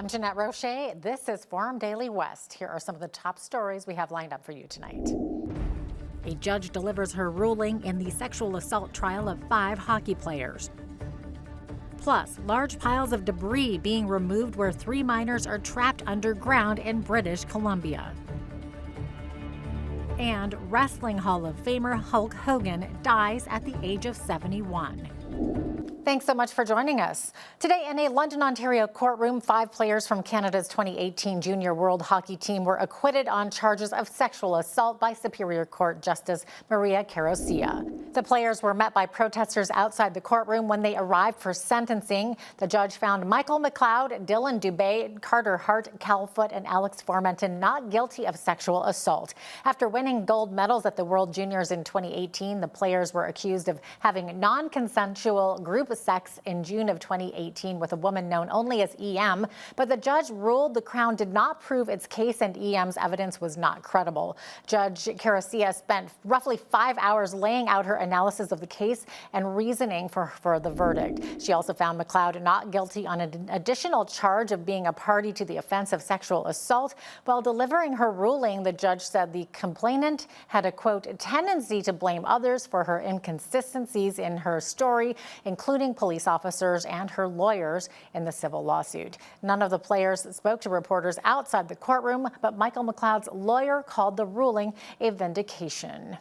I'm Jeanette Roche. This is Forum Daily West. Here are some of the top stories we have lined up for you tonight. A judge delivers her ruling in the sexual assault trial of 5 hockey players. Plus, large piles of debris being removed where 3 miners are trapped underground in British Columbia. And Wrestling Hall of Famer Hulk Hogan dies at the age of 71. Thanks so much for joining us. Today in a London, Ontario courtroom, 5 players from Canada's 2018 Junior World Hockey team were acquitted on charges of sexual assault by Superior Court Justice Maria Carroccia. The players were met by protesters outside the courtroom when they arrived for sentencing. The judge found Michael McLeod, Dylan Dubé, Carter Hart, Cal Foote, and Alex Formenton not guilty of sexual assault. After winning gold medals at the World Juniors in 2018, the players were accused of having non-consensual group sex in June of 2018 with a woman known only as EM, but the judge ruled the Crown did not prove its case and EM's evidence was not credible. Judge Carroccia spent roughly 5 hours laying out her analysis of the case and reasoning for the verdict. She also found McLeod not guilty on an additional charge of being a party to the offense of sexual assault. While delivering her ruling, the judge said the complainant had a, quote, tendency to blame others for her inconsistencies in her story, including police officers and her lawyers in the civil lawsuit. None of the players spoke to reporters outside the courtroom, but Michael McLeod's lawyer called the ruling a vindication.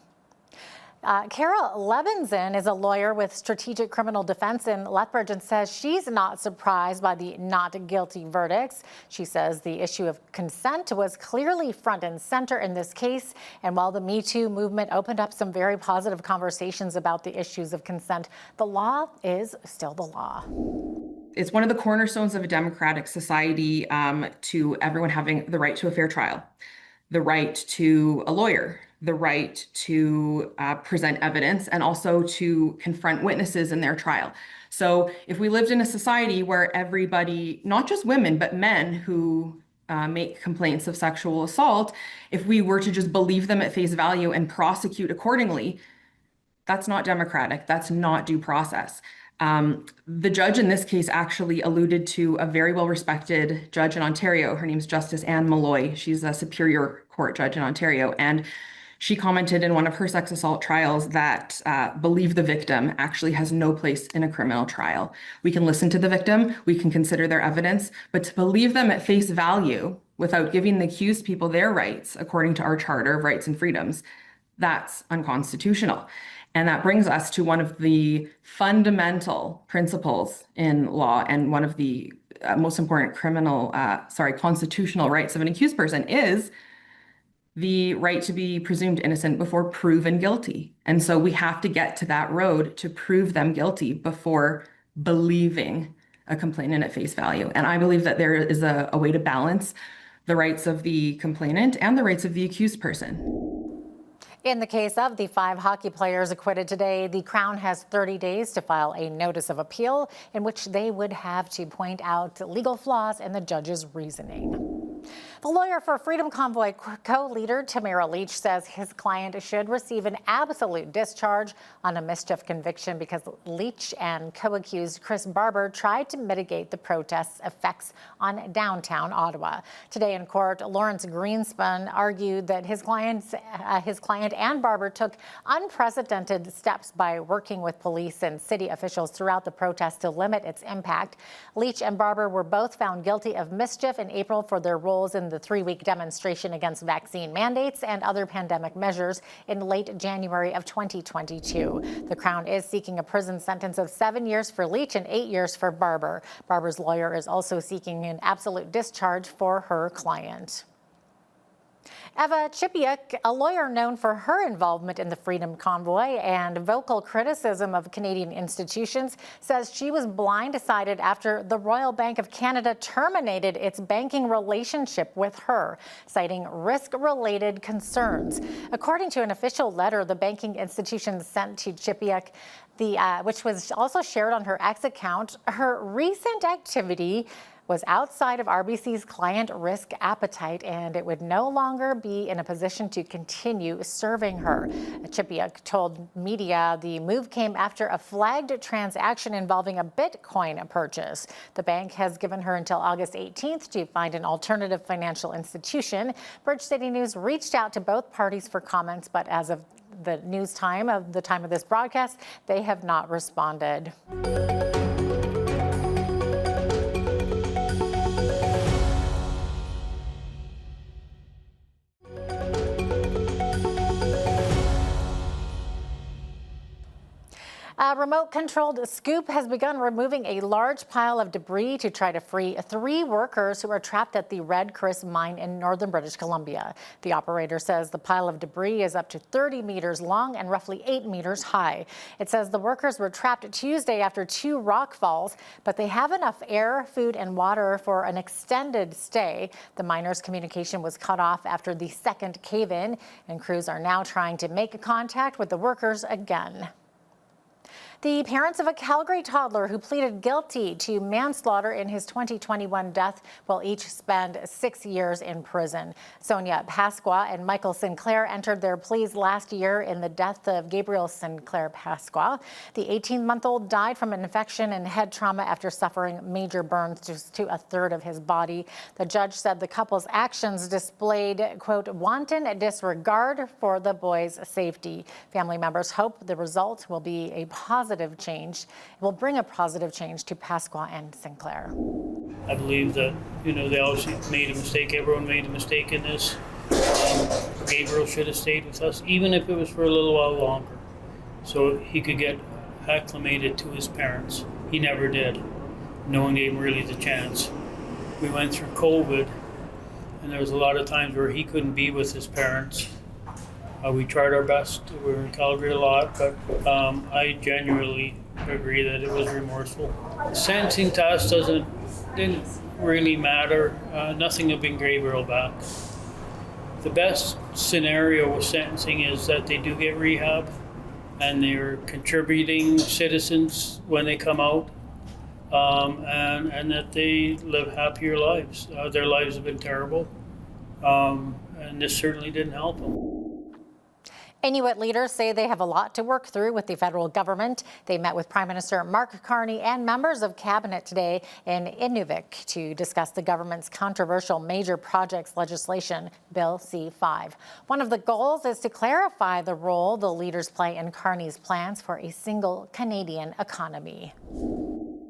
Kara Levinson is a lawyer with Strategic Criminal Defense in Lethbridge and says she's not surprised by the not guilty verdicts. She says the issue of consent was clearly front and center in this case. And while the Me Too movement opened up some very positive conversations about the issues of consent, the law is still the law. It's one of the cornerstones of a democratic society to everyone having the right to a fair trial, the right to a lawyer, the right to present evidence, and also to confront witnesses in their trial. So if we lived in a society where everybody, not just women, but men who make complaints of sexual assault, if we were to just believe them at face value and prosecute accordingly, that's not democratic. That's not due process. The judge in this case actually alluded to a very well-respected judge in Ontario. Her name's Justice Anne Malloy. She's a Superior Court judge in Ontario. And she commented in one of her sex assault trials that believe the victim actually has no place in a criminal trial. We can listen to the victim, we can consider their evidence, but to believe them at face value without giving the accused people their rights, according to our Charter of Rights and Freedoms, that's unconstitutional. And that brings us to one of the fundamental principles in law and one of the most important constitutional rights of an accused person is the right to be presumed innocent before proven guilty. And so we have to get to that road to prove them guilty before believing a complainant at face value. And I believe that there is a way to balance the rights of the complainant and the rights of the accused person. In the case of the 5 hockey players acquitted today, the Crown has 30 days to file a notice of appeal in which they would have to point out legal flaws in the judge's reasoning. The lawyer for Freedom Convoy co-leader Tamara Lich says his client should receive an absolute discharge on a mischief conviction because Lich and co-accused Chris Barber tried to mitigate the protests' effects on downtown Ottawa. Today in court, Lawrence Greenspan argued that his client and Barber took unprecedented steps by working with police and city officials throughout the protest to limit its impact. Lich and Barber were both found guilty of mischief in April for their roles in the 3-week demonstration against vaccine mandates and other pandemic measures in late January of 2022. The Crown is seeking a prison sentence of 7 years for Lich and 8 years for Barber. Barber's lawyer is also seeking an absolute discharge for her client. Eva Chipiuk, a lawyer known for her involvement in the Freedom Convoy and vocal criticism of Canadian institutions, says she was blindsided after the Royal Bank of Canada terminated its banking relationship with her, citing risk-related concerns. According to an official letter the banking institution sent to Chipiuk, which was also shared on her X account, her recent activity was outside of RBC's client risk appetite, and it would no longer be in a position to continue serving her. Chipiuk told media the move came after a flagged transaction involving a Bitcoin purchase. The bank has given her until August 18th to find an alternative financial institution. Bridge City News reached out to both parties for comments, but as of the time of this broadcast, they have not responded. A remote-controlled scoop has begun removing a large pile of debris to try to free 3 workers who are trapped at the Red Chris mine in northern British Columbia. The operator says the pile of debris is up to 30 meters long and roughly 8 meters high. It says the workers were trapped Tuesday after 2 rock falls, but they have enough air, food, and water for an extended stay. The miners' communication was cut off after the second cave-in, and crews are now trying to make contact with the workers again. The parents of a Calgary toddler who pleaded guilty to manslaughter in his 2021 death will each spend 6 years in prison. Sonia Pasqua and Michael Sinclair entered their pleas last year in the death of Gabriel Sinclair Pasqua. The 18-month-old died from an infection and head trauma after suffering major burns to a third of his body. The judge said the couple's actions displayed, quote, wanton disregard for the boy's safety. Family members hope the result will be a positive change. It will bring a positive change to Pasqua and Sinclair. I believe that, they obviously made a mistake. Everyone made a mistake in this. Gabriel should have stayed with us, even if it was for a little while longer, so he could get acclimated to his parents. He never did. No one gave him really the chance. We went through COVID, and there was a lot of times where he couldn't be with his parents. We tried our best. We were in Calgary a lot, but I genuinely agree that it was remorseful. Sentencing to us didn't really matter. Nothing of bring Gabriel back. The best scenario with sentencing is that they do get rehab and they're contributing citizens when they come out, and that they live happier lives. Their lives have been terrible, and this certainly didn't help them. Inuit leaders say they have a lot to work through with the federal government. They met with Prime Minister Mark Carney and members of cabinet today in Inuvik to discuss the government's controversial major projects legislation, Bill C-5. One of the goals is to clarify the role the leaders play in Carney's plans for a single Canadian economy.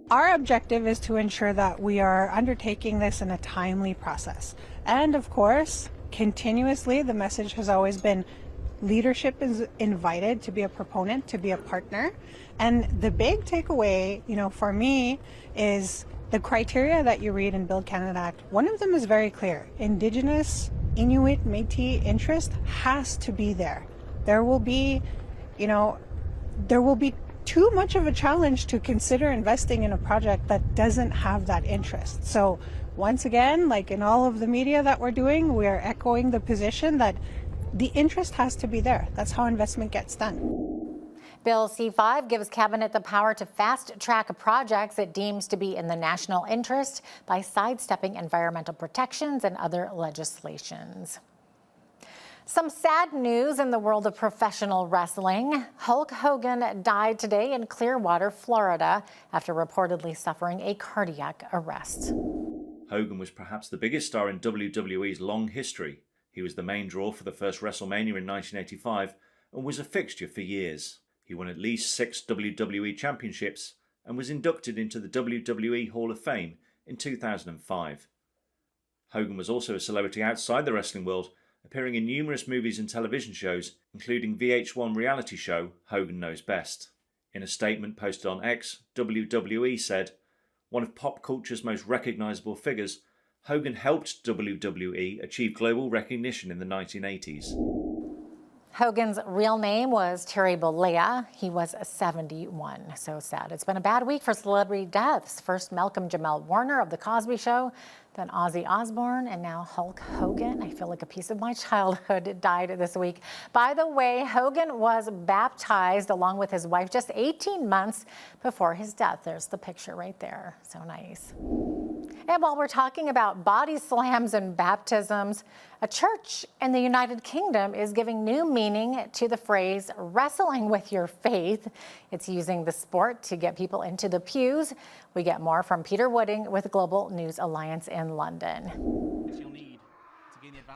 Our objective is to ensure that we are undertaking this in a timely process. And of course, continuously, the message has always been leadership is invited to be a proponent, to be a partner. And the big takeaway, for me is the criteria that you read in Build Canada Act. One of them is very clear. Indigenous, Inuit, Métis interest has to be there. There will be too much of a challenge to consider investing in a project that doesn't have that interest. So once again, like in all of the media that we're doing, we are echoing the position that the interest has to be there. That's how investment gets done. Bill C-5 gives Cabinet the power to fast-track projects it deems to be in the national interest by sidestepping environmental protections and other legislations. Some sad news in the world of professional wrestling. Hulk Hogan died today in Clearwater, Florida, after reportedly suffering a cardiac arrest. Hogan was perhaps the biggest star in WWE's long history. He was the main draw for the first WrestleMania in 1985 and was a fixture for years. He won at least 6 WWE championships and was inducted into the WWE Hall of Fame in 2005. Hogan was also a celebrity outside the wrestling world, appearing in numerous movies and television shows, including VH1 reality show Hogan Knows Best. In a statement posted on X, WWE said, "One of pop culture's most recognisable figures, Hogan helped WWE achieve global recognition in the 1980s. Hogan's real name was Terry Bollea. He was 71. So sad. It's been a bad week for celebrity deaths. First, Malcolm Jamal Warner of The Cosby Show. Then Ozzy Osbourne and now Hulk Hogan. I feel like a piece of my childhood died this week. By the way, Hogan was baptized along with his wife just 18 months before his death. There's the picture right there. So nice. And while we're talking about body slams and baptisms, a church in the United Kingdom is giving new meaning to the phrase wrestling with your faith. It's using the sport to get people into the pews. We get more from Peter Wooding with Global News Alliance in London.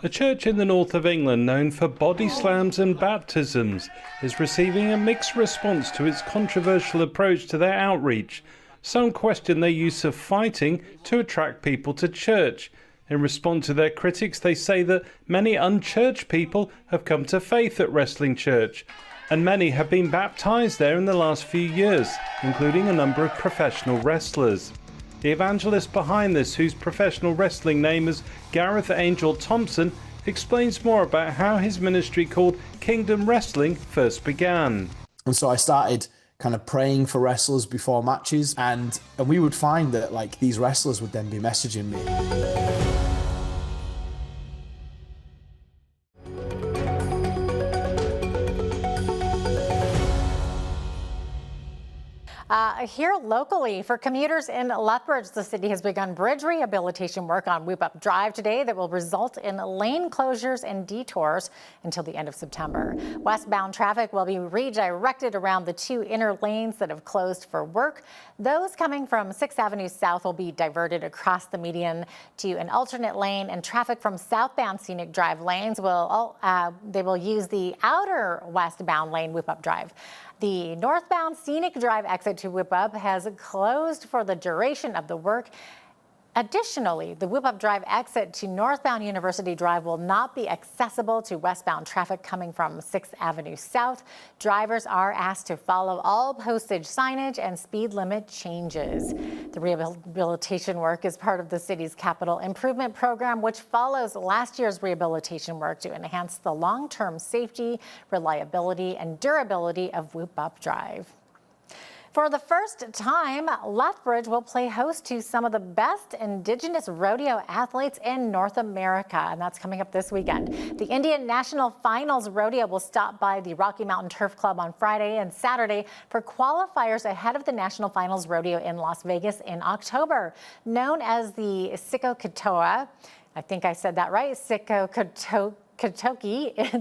A church in the north of England known for body slams and baptisms is receiving a mixed response to its controversial approach to their outreach. Some question their use of fighting to attract people to church. In response to their critics, they say that many unchurched people have come to faith at Wrestling Church, and many have been baptized there in the last few years, including a number of professional wrestlers. The evangelist behind this, whose professional wrestling name is Gareth Angel Thompson, explains more about how his ministry called Kingdom Wrestling first began. And so I started kind of praying for wrestlers before matches, and we would find that like these wrestlers would then be messaging me. Here locally, for commuters in Lethbridge, the city has begun bridge rehabilitation work on Whoop Up Drive today that will result in lane closures and detours until the end of September. Westbound traffic will be redirected around the two inner lanes that have closed for work. Those coming from 6th Avenue South will be diverted across the median to an alternate lane, and traffic from southbound Scenic Drive lanes will use the outer westbound lane Whoop Up Drive. The northbound Scenic Drive exit to Whoop Up has closed for the duration of the work. Additionally, the Whoop Up Drive exit to northbound University Drive will not be accessible to westbound traffic coming from 6th Avenue South. Drivers are asked to follow all postage signage and speed limit changes. The rehabilitation work is part of the city's capital improvement program, which follows last year's rehabilitation work to enhance the long-term safety, reliability, and durability of Whoop Up Drive. For the first time, Lethbridge will play host to some of the best Indigenous rodeo athletes in North America, and that's coming up this weekend. The Indian National Finals Rodeo will stop by the Rocky Mountain Turf Club on Friday and Saturday for qualifiers ahead of the National Finals Rodeo in Las Vegas in October. Known as the Sikokitoa, I think I said that right, Sikokitoki,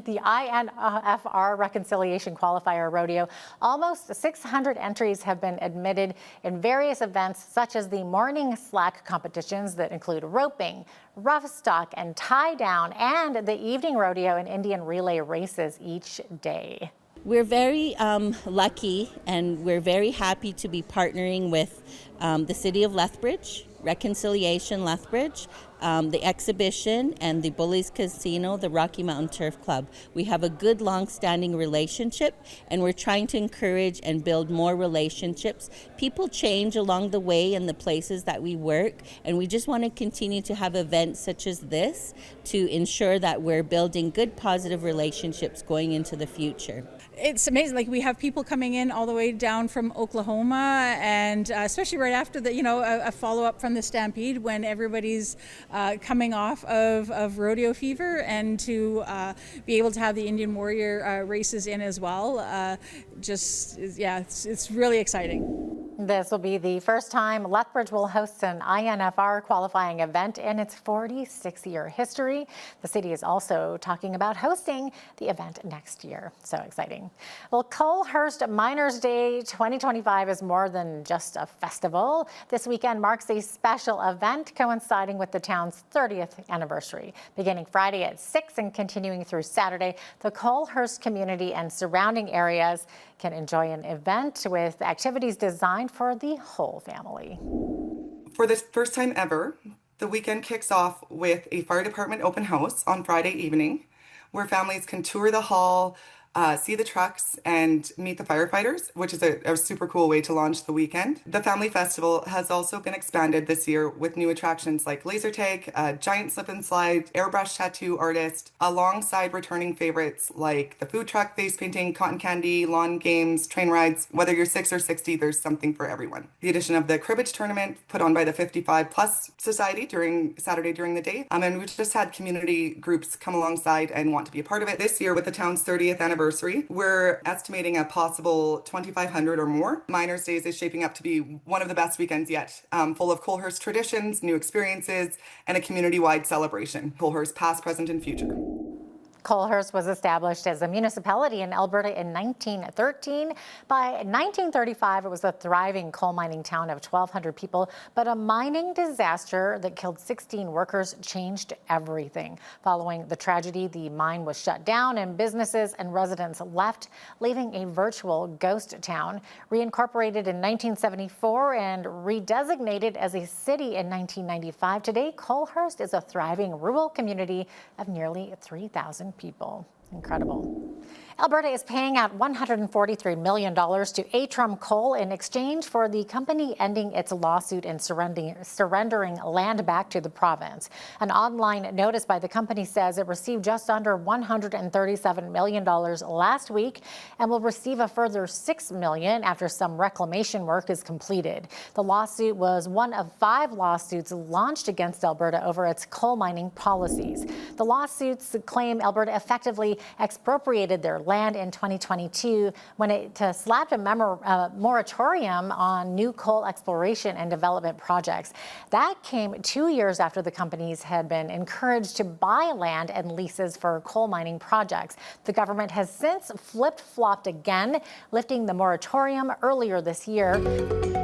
the INFR Reconciliation Qualifier Rodeo. Almost 600 entries have been admitted in various events such as the morning slack competitions that include roping, rough stock, and tie down, and the evening rodeo and Indian relay races each day. We're very lucky, and we're very happy to be partnering with the City of Lethbridge, Reconciliation Lethbridge, the exhibition, and the Bullies Casino, the Rocky Mountain Turf Club. We have a good long-standing relationship, and we're trying to encourage and build more relationships. People change along the way in the places that we work, and we just want to continue to have events such as this to ensure that we're building good, positive relationships going into the future. It's amazing. Like, we have people coming in all the way down from Oklahoma, and especially right after the, a follow-up from the Stampede, when everybody's coming off of rodeo fever, and to be able to have the Indian Warrior races in as well. It's really exciting. This will be the first time Lethbridge will host an INFR qualifying event in its 46-year history. The city is also talking about hosting the event next year. So exciting. Well, Colehurst Miners Day 2025 is more than just a festival. This weekend marks a special event coinciding with the town's 30th anniversary. Beginning Friday at 6 and continuing through Saturday, the Colehurst community and surrounding areas can enjoy an event with activities designed for the whole family. For the first time ever, the weekend kicks off with a fire department open house on Friday evening, where families can tour the hall, see the trucks and meet the firefighters, which is a super cool way to launch the weekend. The Family Festival has also been expanded this year with new attractions like laser tag, a giant slip and slide, airbrush tattoo artist, alongside returning favorites like the food truck, face painting, cotton candy, lawn games, train rides. Whether you're 6 or 60, there's something for everyone. The addition of the cribbage tournament put on by the 55 Plus Society during Saturday during the day. And we've just had community groups come alongside and want to be a part of it. This year with the town's 30th anniversary, we're estimating a possible 2,500 or more. Miners Days is shaping up to be one of the best weekends yet, full of Colehurst traditions, new experiences, and a community-wide celebration. Colehurst past, present, and future. Colehurst was established as a municipality in Alberta in 1913. By 1935, it was a thriving coal mining town of 1,200 people, but a mining disaster that killed 16 workers changed everything. Following the tragedy, the mine was shut down and businesses and residents left, leaving a virtual ghost town. Reincorporated in 1974 and redesignated as a city in 1995, today Colehurst is a thriving rural community of nearly 3,000 people. Incredible. Alberta is paying out $143 million to Atrum Coal in exchange for the company ending its lawsuit and surrendering land back to the province. An online notice by the company says it received just under $137 million last week and will receive a further $6 million after some reclamation work is completed. The lawsuit was one of 5 lawsuits launched against Alberta over its coal mining policies. The lawsuits claim Alberta effectively expropriated their land in 2022 when it slapped a moratorium on new coal exploration and development projects. That came 2 years after the companies had been encouraged to buy land and leases for coal mining projects. The government has since flip-flopped again, lifting the moratorium earlier this year.